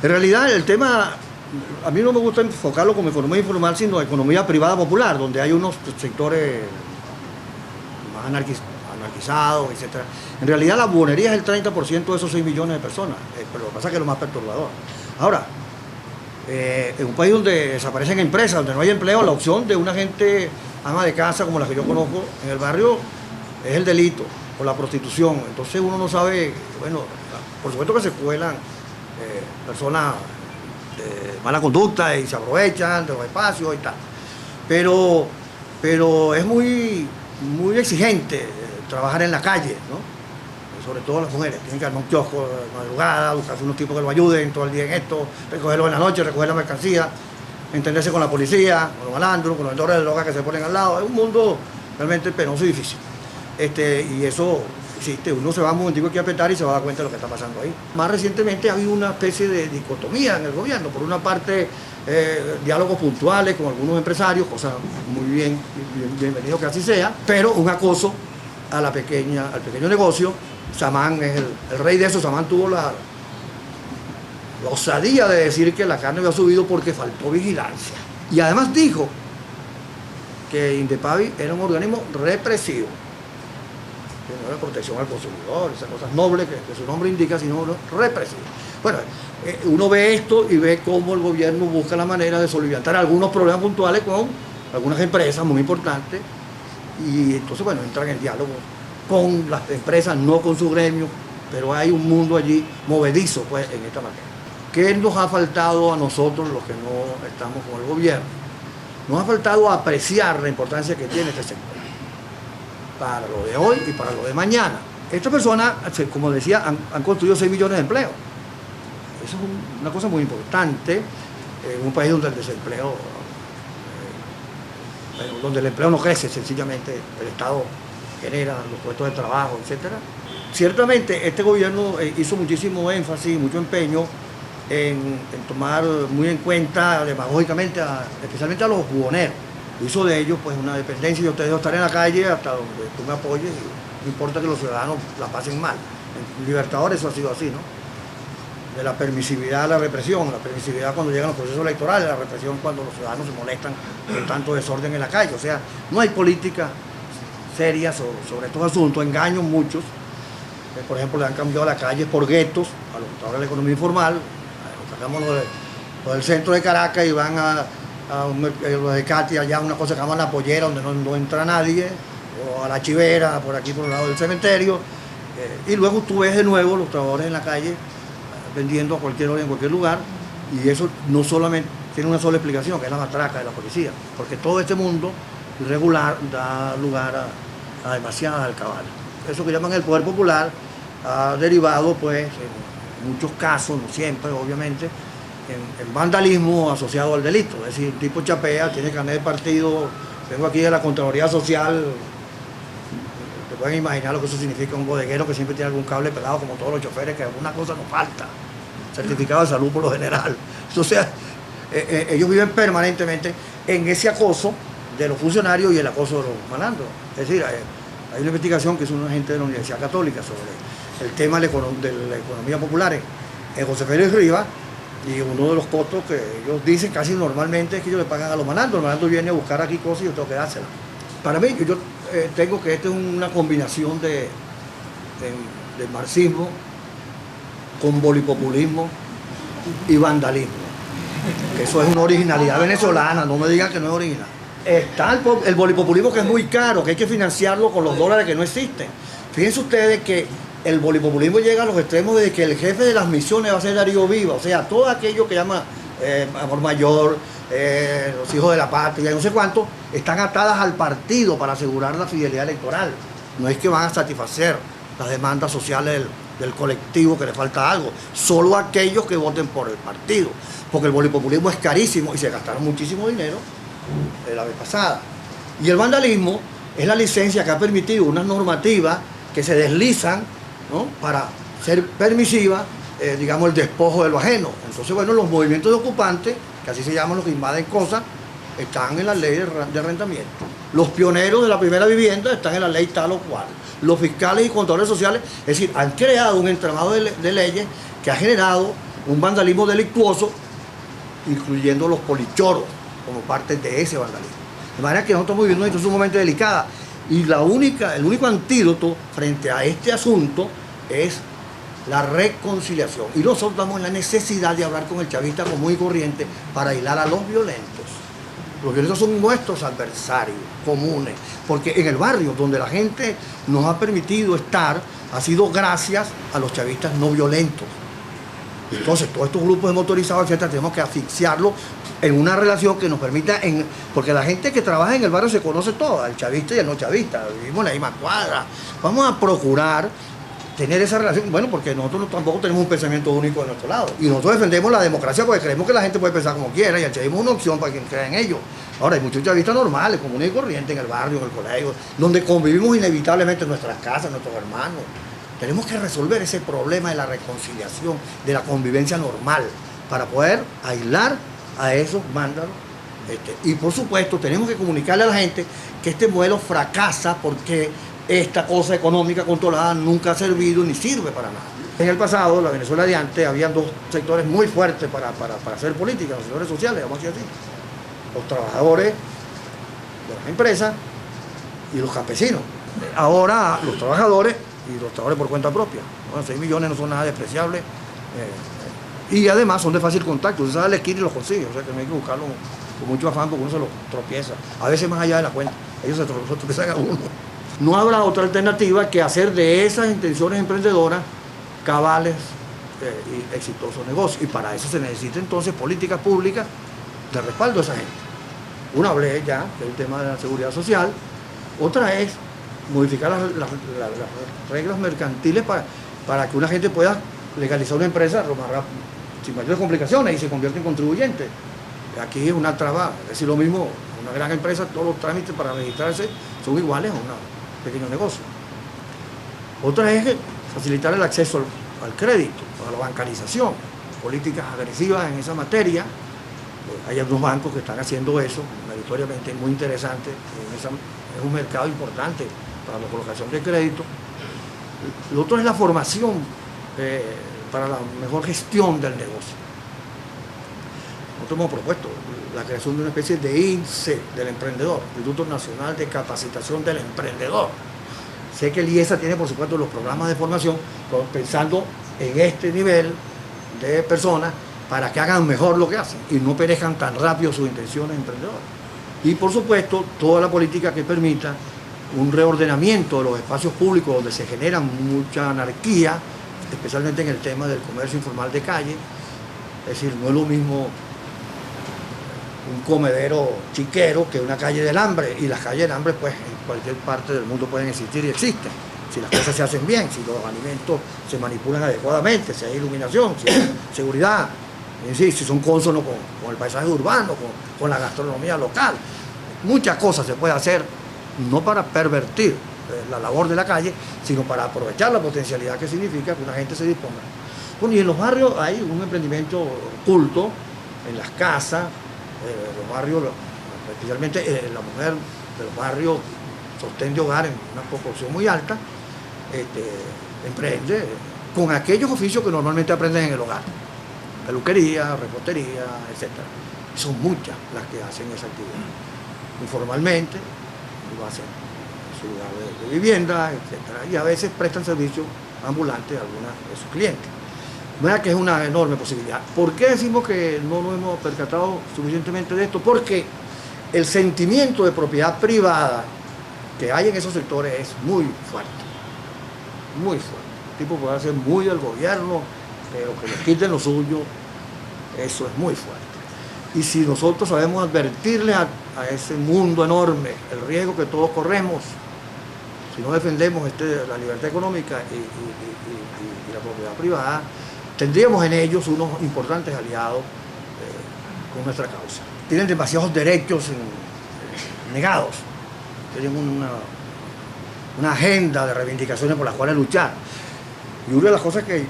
En realidad el tema, a mí no me gusta enfocarlo como economía informal, sino economía privada popular, donde hay unos sectores más anarquizados, etc. En realidad la buonería es el 30% de esos 6 millones de personas, pero lo que pasa es que es lo más perturbador. Ahora, en un país donde desaparecen empresas, donde no hay empleo, la opción de una gente ama de casa como la que yo conozco en el barrio es el delito o la prostitución. Entonces uno no sabe, bueno, por supuesto que se cuelan personas de mala conducta y se aprovechan de los espacios y tal. Pero es muy exigente trabajar en la calle, ¿no? Sobre todo las mujeres, tienen que armar un kiosco de madrugada, buscarse unos tipos que lo ayuden todo el día en esto, recogerlo en la noche, recoger la mercancía, entenderse con la policía, con los malandros, con los vendedores de drogas que se ponen al lado. Es un mundo realmente penoso y difícil. Y eso existe, uno se va un momentico aquí a apretar y se va a dar cuenta de lo que está pasando ahí. Más recientemente ha habido una especie de dicotomía en el gobierno. Por una parte, diálogos puntuales con algunos empresarios, cosa muy bienvenido que así sea, pero un acoso a al pequeño negocio. Samán es el rey de eso. Samán tuvo la osadía de decir que la carne había subido porque faltó vigilancia. Y además dijo que Indepavi era un organismo represivo, que no era protección al consumidor, esas cosas nobles que su nombre indica, sino represivo. Bueno, uno ve esto y ve cómo el gobierno busca la manera de solventar algunos problemas puntuales con algunas empresas muy importantes, y entonces, bueno, entran en diálogo con las empresas, no con su gremio, pero hay un mundo allí movedizo, pues, en esta materia. ¿Qué nos ha faltado a nosotros, los que no estamos con el gobierno? Nos ha faltado apreciar la importancia que tiene este sector para lo de hoy y para lo de mañana. Estas personas, como decía, han construido 6 millones de empleos. Eso es una cosa muy importante en un país donde el desempleo, donde el empleo no crece, sencillamente el Estado genera los puestos de trabajo, etc. Ciertamente este gobierno hizo muchísimo énfasis, mucho empeño en tomar muy en cuenta demagógicamente, especialmente a los buhoneros. Hizo de ellos pues una dependencia. Yo te dejo estar en la calle hasta donde tú me apoyes, y no importa que los ciudadanos la pasen mal. En Libertadores eso ha sido así, ¿no? De la permisividad a la represión, la permisividad cuando llegan los procesos electorales, la represión cuando los ciudadanos se molestan con tanto desorden en la calle. O sea, no hay política seria sobre estos asuntos, engaños muchos. Por ejemplo, le han cambiado la calle por guetos a los que ahora la economía informal. Sacamos los del centro de Caracas y van a los de Katy, allá una cosa que llaman la pollera, donde no entra nadie, o a la chivera, por aquí por el lado del cementerio, y luego tú ves de nuevo los trabajadores en la calle vendiendo a cualquier hora en cualquier lugar, y eso no solamente tiene una sola explicación, que es la matraca de la policía, porque todo este mundo irregular da lugar a demasiadas alcabalas. Eso que llaman el poder popular ha derivado, pues, en muchos casos, no siempre, obviamente, en vandalismo asociado al delito. Es decir, el tipo chapea, tiene carnet de partido, vengo aquí de la Contraloría Social, te pueden imaginar lo que eso significa, un bodeguero que siempre tiene algún cable pelado, como todos los choferes, que alguna cosa nos falta, certificado de salud por lo general. Entonces, ellos viven permanentemente en ese acoso de los funcionarios y el acoso de los malandros. Es decir, hay una investigación que hizo una gente de la Universidad Católica sobre el tema de la economía popular en José Félix Rivas, y uno de los costos que ellos dicen casi normalmente es que ellos le pagan a los malandros. El malandro viene a buscar aquí cosas y yo tengo que dárselas. Para mí, yo tengo que esta es una combinación de marxismo con bolipopulismo y vandalismo. Eso es una originalidad venezolana, no me digan que no es original. Está el bolipopulismo, que es muy caro, que hay que financiarlo con los dólares que no existen. Fíjense ustedes que el bolipopulismo llega a los extremos de que el jefe de las misiones va a ser Darío Viva. O sea, todo aquello que llama amor mayor, los hijos de la patria, no sé cuánto, están atadas al partido para asegurar la fidelidad electoral. No es que van a satisfacer las demandas sociales del colectivo que le falta algo, solo aquellos que voten por el partido, porque el bolipopulismo es carísimo y se gastaron muchísimo dinero la vez pasada. Y el vandalismo es la licencia que ha permitido unas normativas que se deslizan, ¿no?, para ser permisiva, digamos, el despojo de lo ajeno. Entonces, bueno, los movimientos de ocupantes, que así se llaman los que invaden cosas, están en la ley de arrendamiento. Los pioneros de la primera vivienda están en la ley tal o cual. Los fiscales y contadores sociales, es decir, han creado un entramado de leyes que ha generado un vandalismo delictuoso, incluyendo los polichoros como parte de ese vandalismo. De manera que nosotros estamos viviendo entonces un momento delicado y el único antídoto frente a este asunto es la reconciliación. Y nosotros estamos en la necesidad de hablar con el chavista común y corriente para aislar a los violentos. Los violentos son nuestros adversarios comunes, porque en el barrio donde la gente nos ha permitido estar ha sido gracias a los chavistas no violentos. Entonces, todos estos grupos de motorizados, etcétera, tenemos que asfixiarlos en una relación que nos permita, porque la gente que trabaja en el barrio se conoce toda, el chavista y el no chavista, vivimos en la misma cuadra. Vamos a procurar tener esa relación, bueno, porque nosotros tampoco tenemos un pensamiento único de nuestro lado. Y nosotros defendemos la democracia porque creemos que la gente puede pensar como quiera y el chavismo es una opción para quien crea en ello. Ahora, hay muchos chavistas normales, comunes y corrientes en el barrio, en el colegio, donde convivimos inevitablemente en nuestras casas, nuestros hermanos. Tenemos que resolver ese problema de la reconciliación, de la convivencia normal, para poder aislar a esos vándalos. Y por supuesto, tenemos que comunicarle a la gente que este modelo fracasa porque esta cosa económica controlada nunca ha servido ni sirve para nada. En el pasado, la Venezuela de antes, había dos sectores muy fuertes para hacer política, los sectores sociales, vamos a decir así. Los trabajadores de las empresas y los campesinos. Ahora, los trabajadores y los trabajadores por cuenta propia. Bueno, 6 millones no son nada despreciables. Y además son de fácil contacto. Usted sale a la esquina y los consigue. O sea que no hay que buscarlo con mucho afán porque uno se los tropieza. A veces más allá de la cuenta. Ellos se tropiezan a uno. No habrá otra alternativa que hacer de esas intenciones emprendedoras cabales y exitosos negocios. Y para eso se necesita entonces políticas públicas de respaldo a esa gente. Una hablé ya, que es el tema de la seguridad social. Otra es modificar las reglas mercantiles para que una gente pueda legalizar una empresa sin mayores complicaciones y se convierte en contribuyente. Aquí es una traba, es decir, lo mismo, una gran empresa, todos los trámites para registrarse son iguales a un pequeño negocio. Otra es facilitar el acceso al crédito, a la bancarización, políticas agresivas en esa materia. Hay algunos bancos que están haciendo eso, meritoriamente muy interesante, es un mercado importante para la colocación de crédito. Lo otro es la formación para la mejor gestión del negocio. Nosotros hemos propuesto la creación de una especie de INSE del emprendedor, Instituto Nacional de Capacitación del Emprendedor. Sé que el IESA tiene, por supuesto, los programas de formación, pensando en este nivel de personas para que hagan mejor lo que hacen y no perezcan tan rápido sus intenciones emprendedoras. Y, por supuesto, toda la política que permita un reordenamiento de los espacios públicos donde se genera mucha anarquía, especialmente en el tema del comercio informal de calle. Es decir, no es lo mismo un comedero chiquero que una calle del hambre, y las calles del hambre pues en cualquier parte del mundo pueden existir y existen, si las cosas se hacen bien, si los alimentos se manipulan adecuadamente, si hay iluminación, si hay seguridad, es decir, si son cónsonos con el paisaje urbano, con la gastronomía local. Muchas cosas se puede hacer, no para pervertir la labor de la calle, sino para aprovechar la potencialidad que significa que una gente se disponga. Bueno, y en los barrios hay un emprendimiento oculto, en las casas, los barrios, especialmente la mujer de los barrios, sostén de hogar en una proporción muy alta, emprende con aquellos oficios que normalmente aprenden en el hogar, peluquería, repostería, etc. Son muchas las que hacen esa actividad, informalmente, lo hacen en su lugar de vivienda, etc. Y a veces prestan servicios ambulantes a algunos de sus clientes. ¿Verdad que es una enorme posibilidad? ¿Por qué decimos que no nos hemos percatado suficientemente de esto? Porque el sentimiento de propiedad privada que hay en esos sectores es muy fuerte, muy fuerte. El tipo puede ser muy del gobierno, pero que le quiten lo suyo, eso es muy fuerte. Y si nosotros sabemos advertirle a ese mundo enorme el riesgo que todos corremos, si no defendemos la libertad económica y la propiedad privada, tendríamos en ellos unos importantes aliados con nuestra causa. Tienen demasiados derechos negados, tienen una agenda de reivindicaciones por las cuales luchar. Y una de las cosas que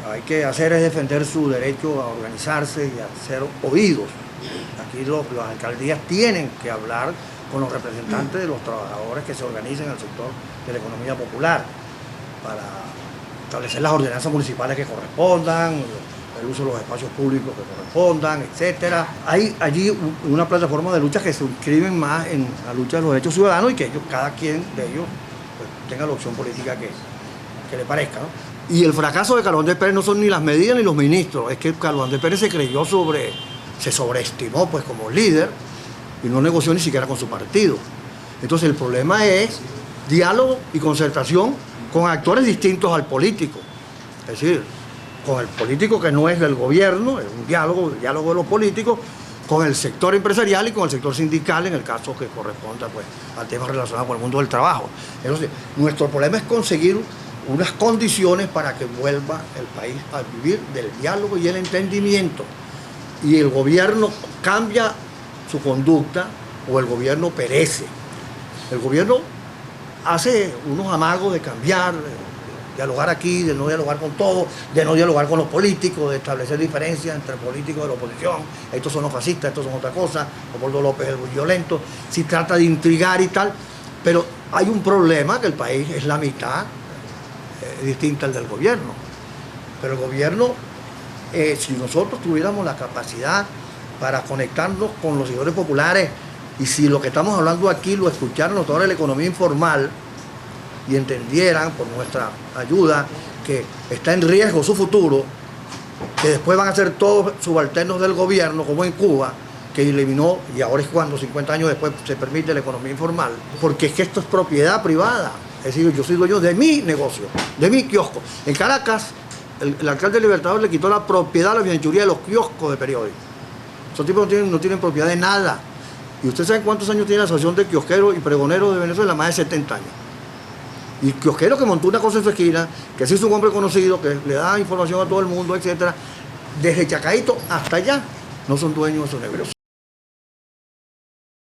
hay que hacer es defender su derecho a organizarse y a ser oídos. Aquí las alcaldías tienen que hablar con los representantes de los trabajadores que se organizan en el sector de la economía popular para establecer las ordenanzas municipales que correspondan, el uso de los espacios públicos que correspondan, etcétera. Hay allí una plataforma de lucha que se inscriben más en la lucha de los derechos ciudadanos y que ellos, cada quien de ellos pues, tenga la opción política que le parezca, ¿no? Y el fracaso de Carlos Andrés Pérez no son ni las medidas ni los ministros, es que Carlos Andrés Pérez se sobreestimó pues como líder y no negoció ni siquiera con su partido. Entonces el problema es diálogo y concertación con actores distintos al político. Es decir, con el político que no es del gobierno, es un diálogo de los políticos, con el sector empresarial y con el sector sindical en el caso que corresponda pues, al tema relacionado con el mundo del trabajo. Entonces, nuestro problema es conseguir unas condiciones para que vuelva el país a vivir del diálogo y el entendimiento. Y el gobierno cambia su conducta o el gobierno perece. El gobierno hace unos amagos de cambiar, de dialogar aquí, de no dialogar con todos, de no dialogar con los políticos, de establecer diferencias entre políticos de la oposición. Estos son los fascistas, estos son otra cosa, Leopoldo López es el violento. Si trata de intrigar y tal, pero hay un problema que el país es la mitad distinta al del gobierno. Pero el gobierno, si nosotros tuviéramos la capacidad para conectarnos con los sectores populares y si lo que estamos hablando aquí lo escucharan los sectores de la economía informal y entendieran por nuestra ayuda que está en riesgo su futuro, que después van a ser todos subalternos del gobierno, como en Cuba, que eliminó, y ahora es cuando 50 años después se permite la economía informal, porque es que esto es propiedad privada. Es decir, yo soy dueño de mi negocio, de mi kiosco. En Caracas, el alcalde Libertador le quitó la propiedad a la bienhechuría de los kioscos de periódicos. Esos tipos no tienen propiedad de nada. ¿Y ustedes saben cuántos años tiene la Asociación de Kiosqueros y Pregoneros de Venezuela? Más de 70 años. Y kiosquero que montó una cosa en su esquina, que se hizo un hombre conocido, que le da información a todo el mundo, etcétera, desde Chacaíto hasta allá, no son dueños de su negocio.